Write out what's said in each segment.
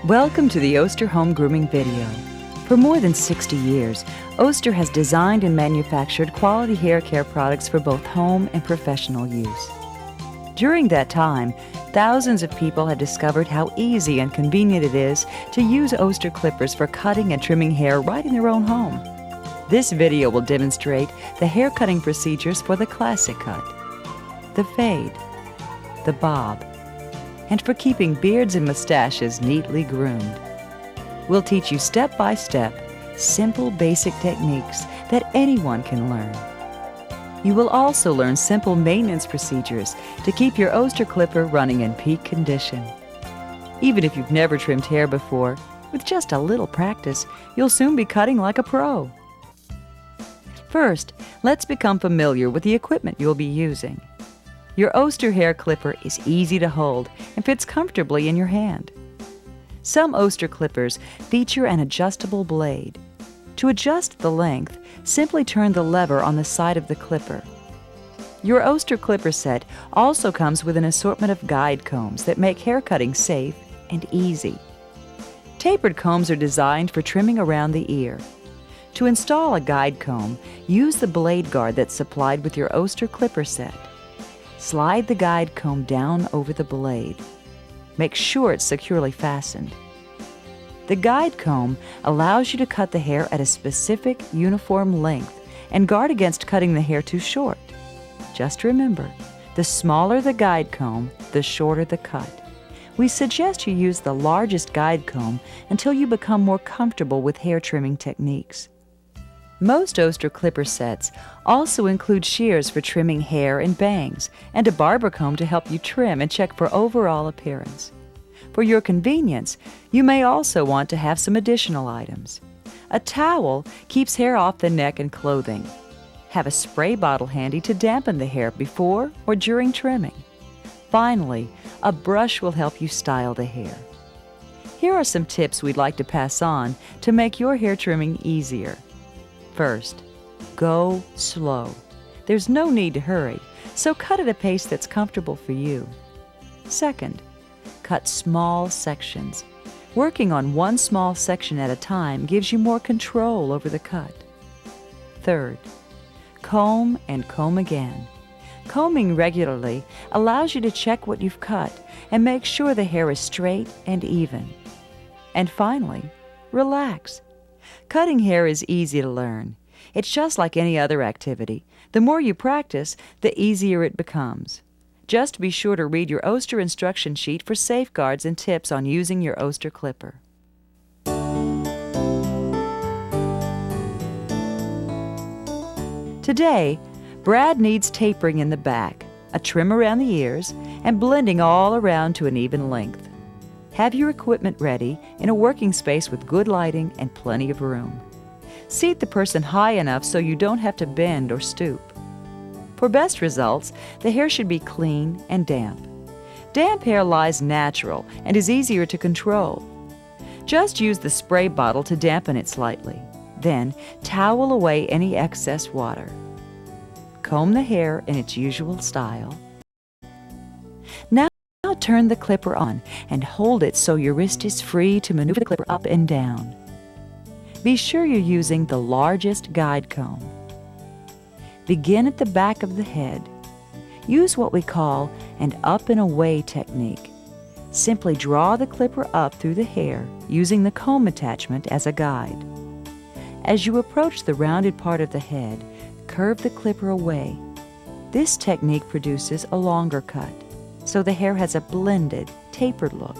Welcome to the Oster Home Grooming video. For more than 60 years, Oster has designed and manufactured quality hair care products for both home and professional use. During that time, thousands of people have discovered how easy and convenient it is to use Oster clippers for cutting and trimming hair right in their own home. This video will demonstrate the hair cutting procedures for the classic cut, the fade, the bob, and for keeping beards and mustaches neatly groomed. We'll teach you step-by-step, simple basic techniques that anyone can learn. You will also learn simple maintenance procedures to keep your Oster clipper running in peak condition. Even if you've never trimmed hair before, with just a little practice, you'll soon be cutting like a pro. First, let's become familiar with the equipment you'll be using. Your Oster hair clipper is easy to hold and fits comfortably in your hand. Some Oster clippers feature an adjustable blade. To adjust the length, simply turn the lever on the side of the clipper. Your Oster clipper set also comes with an assortment of guide combs that make hair cutting safe and easy. Tapered combs are designed for trimming around the ear. To install a guide comb, use the blade guard that's supplied with your Oster clipper set. Slide the guide comb down over the blade. Make sure it's securely fastened. The guide comb allows you to cut the hair at a specific, uniform length and guard against cutting the hair too short. Just remember, the smaller the guide comb, the shorter the cut. We suggest you use the largest guide comb until you become more comfortable with hair trimming techniques. Most Oster clipper sets also include shears for trimming hair and bangs, and a barber comb to help you trim and check for overall appearance. For your convenience, you may also want to have some additional items. A towel keeps hair off the neck and clothing. Have a spray bottle handy to dampen the hair before or during trimming. Finally, a brush will help you style the hair. Here are some tips we'd like to pass on to make your hair trimming easier. First, go slow. There's no need to hurry, so cut at a pace that's comfortable for you. Second, cut small sections. Working on one small section at a time gives you more control over the cut. Third, comb and comb again. Combing regularly allows you to check what you've cut and make sure the hair is straight and even. And finally, relax. Cutting hair is easy to learn. It's just like any other activity. The more you practice, the easier it becomes. Just be sure to read your Oster instruction sheet for safeguards and tips on using your Oster clipper. Today, Brad needs tapering in the back, a trim around the ears, and blending all around to an even length. Have your equipment ready in a working space with good lighting and plenty of room. Seat the person high enough so you don't have to bend or stoop. For best results, the hair should be clean and damp. Damp hair lies natural and is easier to control. Just use the spray bottle to dampen it slightly. Then, towel away any excess water. Comb the hair in its usual style. Now turn the clipper on and hold it so your wrist is free to maneuver the clipper up and down. Be sure you're using the largest guide comb. Begin at the back of the head. Use what we call an up and away technique. Simply draw the clipper up through the hair using the comb attachment as a guide. As you approach the rounded part of the head, curve the clipper away. This technique produces a longer cut, so the hair has a blended, tapered look.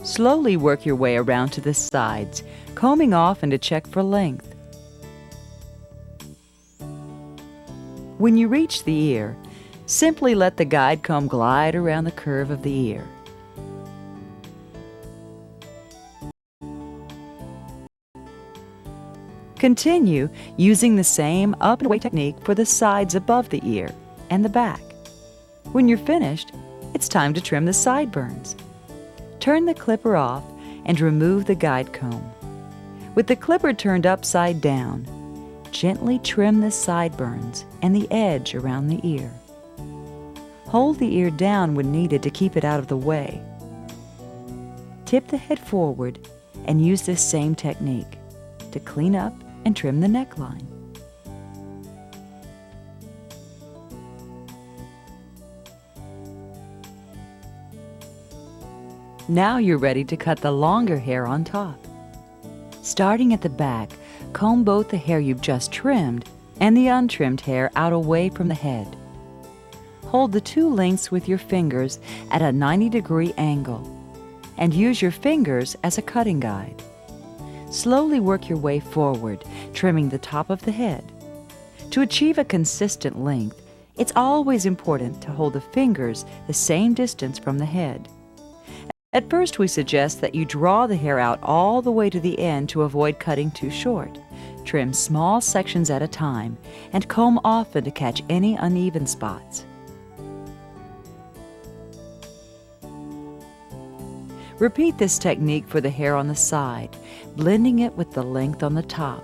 Slowly work your way around to the sides, combing often to check for length. When you reach the ear, simply let the guide comb glide around the curve of the ear. Continue using the same up and away technique for the sides above the ear and the back. When you're finished, it's time to trim the sideburns. Turn the clipper off and remove the guide comb. With the clipper turned upside down, gently trim the sideburns and the edge around the ear. Hold the ear down when needed to keep it out of the way. Tip the head forward and use this same technique to clean up and trim the neckline. Now you're ready to cut the longer hair on top. Starting at the back, comb both the hair you've just trimmed and the untrimmed hair out away from the head. Hold the two lengths with your fingers at a 90-degree angle and use your fingers as a cutting guide. Slowly work your way forward, trimming the top of the head. To achieve a consistent length, it's always important to hold the fingers the same distance from the head. At first, we suggest that you draw the hair out all the way to the end to avoid cutting too short. Trim small sections at a time and comb often to catch any uneven spots. Repeat this technique for the hair on the side, blending it with the length on the top.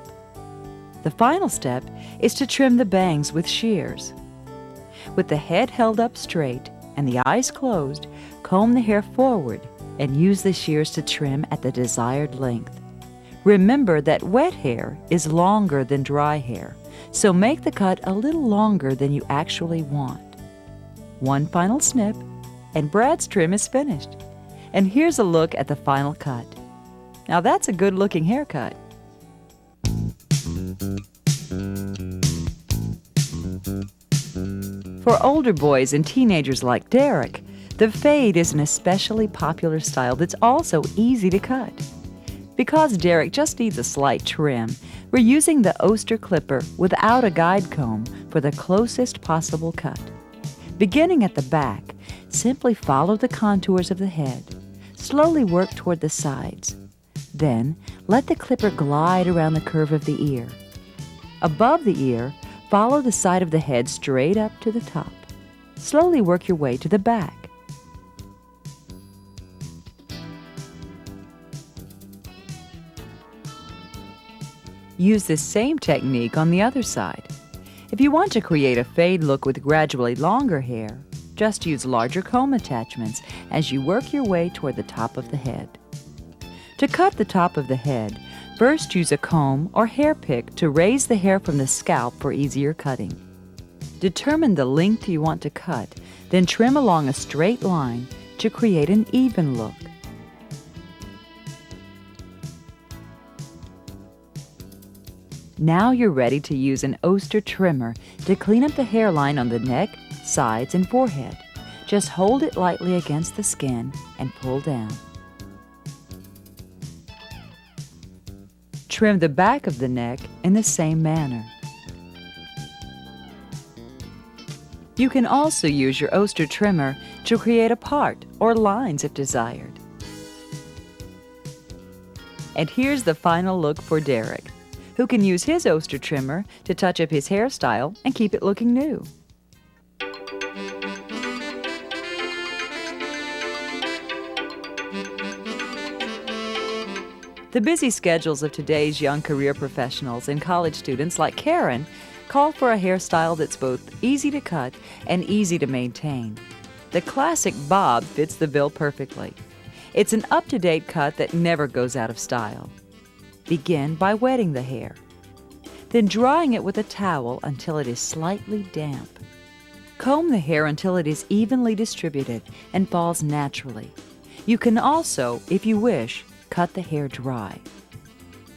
The final step is to trim the bangs with shears. With the head held up straight and the eyes closed, comb the hair forward and use the shears to trim at the desired length. Remember that wet hair is longer than dry hair, so make the cut a little longer than you actually want. One final snip, and Brad's trim is finished. And here's a look at the final cut. Now that's a good-looking haircut. For older boys and teenagers like Derek, the fade is an especially popular style that's also easy to cut. Because Derek just needs a slight trim, we're using the Oster clipper without a guide comb for the closest possible cut. Beginning at the back, simply follow the contours of the head. Slowly work toward the sides. Then, let the clipper glide around the curve of the ear. Above the ear, follow the side of the head straight up to the top. Slowly work your way to the back. Use this same technique on the other side. If you want to create a fade look with gradually longer hair, just use larger comb attachments as you work your way toward the top of the head. To cut the top of the head, first use a comb or hair pick to raise the hair from the scalp for easier cutting. Determine the length you want to cut, then trim along a straight line to create an even look. Now you're ready to use an Oster trimmer to clean up the hairline on the neck, sides, and forehead. Just hold it lightly against the skin and pull down. Trim the back of the neck in the same manner. You can also use your Oster trimmer to create a part or lines if desired. And here's the final look for Derek, who can use his Oster trimmer to touch up his hairstyle and keep it looking new. The busy schedules of today's young career professionals and college students like Karen call for a hairstyle that's both easy to cut and easy to maintain. The classic bob fits the bill perfectly. It's an up-to-date cut that never goes out of style. Begin by wetting the hair, then drying it with a towel until it is slightly damp. Comb the hair until it is evenly distributed and falls naturally. You can also, if you wish, cut the hair dry.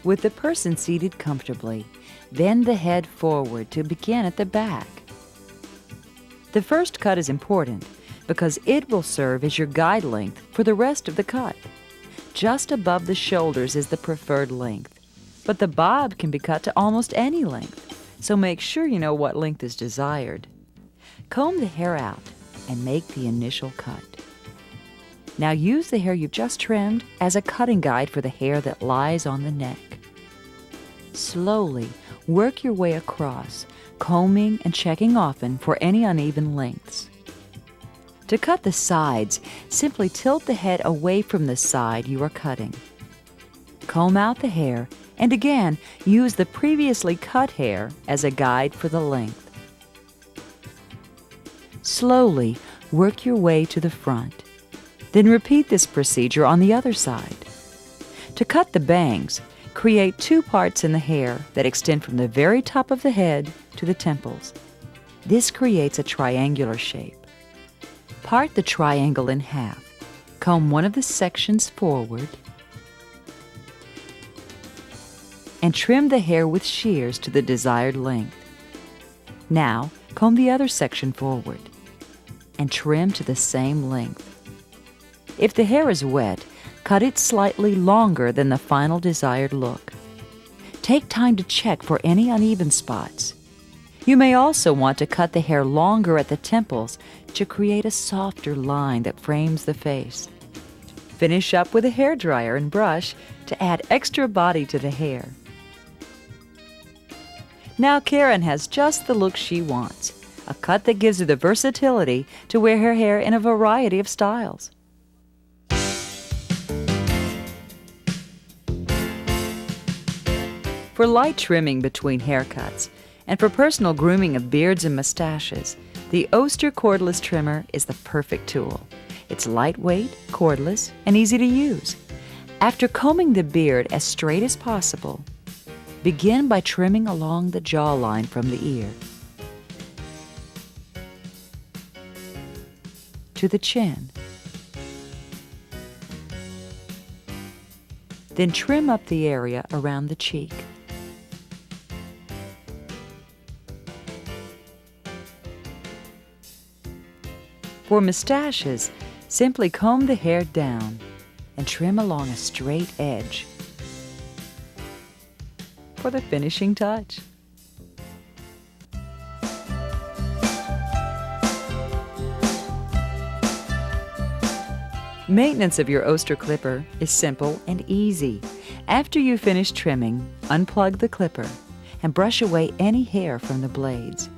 With the person seated comfortably, bend the head forward to begin at the back. The first cut is important because it will serve as your guide length for the rest of the cut. Just above the shoulders is the preferred length, but the bob can be cut to almost any length, so make sure you know what length is desired. Comb the hair out and make the initial cut. Now use the hair you've just trimmed as a cutting guide for the hair that lies on the neck. Slowly work your way across, combing and checking often for any uneven lengths. To cut the sides, simply tilt the head away from the side you are cutting. Comb out the hair and again use the previously cut hair as a guide for the length. Slowly work your way to the front. Then repeat this procedure on the other side. To cut the bangs, create two parts in the hair that extend from the very top of the head to the temples. This creates a triangular shape. Part the triangle in half. Comb one of the sections forward and trim the hair with shears to the desired length. Now, comb the other section forward and trim to the same length. If the hair is wet, cut it slightly longer than the final desired look. Take time to check for any uneven spots. You may also want to cut the hair longer at the temples to create a softer line that frames the face. Finish up with a hairdryer and brush to add extra body to the hair. Now Karen has just the look she wants, a cut that gives her the versatility to wear her hair in a variety of styles. For light trimming between haircuts and for personal grooming of beards and mustaches, the Oster cordless trimmer is the perfect tool. It's lightweight, cordless, and easy to use. After combing the beard as straight as possible, begin by trimming along the jawline from the ear to the chin. Then trim up the area around the cheek. For mustaches, simply comb the hair down and trim along a straight edge for the finishing touch. Maintenance of your Oster clipper is simple and easy. After you finish trimming, unplug the clipper and brush away any hair from the blades.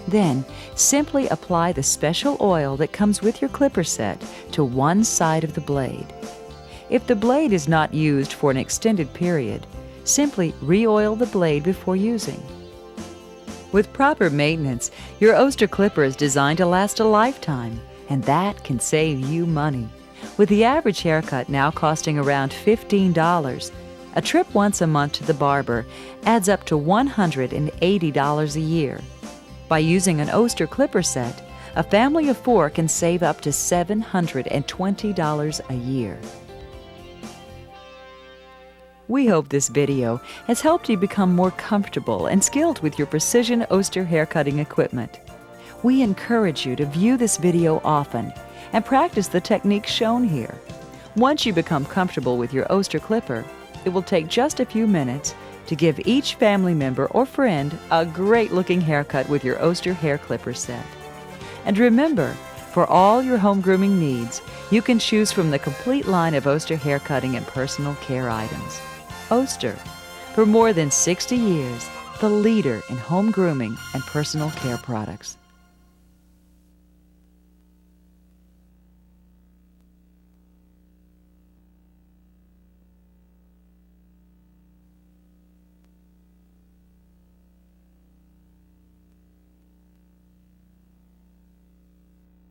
Then, simply apply the special oil that comes with your clipper set to one side of the blade. If the blade is not used for an extended period, simply re-oil the blade before using. With proper maintenance, your Oster clipper is designed to last a lifetime, and that can save you money. With the average haircut now costing around $15, a trip once a month to the barber adds up to $180 a year. By using an Oster clipper set, a family of 4 can save up to $720 a year. We hope this video has helped you become more comfortable and skilled with your precision Oster haircutting equipment. We encourage you to view this video often and practice the techniques shown here. Once you become comfortable with your Oster clipper, it will take just a few minutes to give each family member or friend a great-looking haircut with your Oster hair clipper set. And remember, for all your home grooming needs, you can choose from the complete line of Oster haircutting and personal care items. Oster, for more than 60 years, the leader in home grooming and personal care products.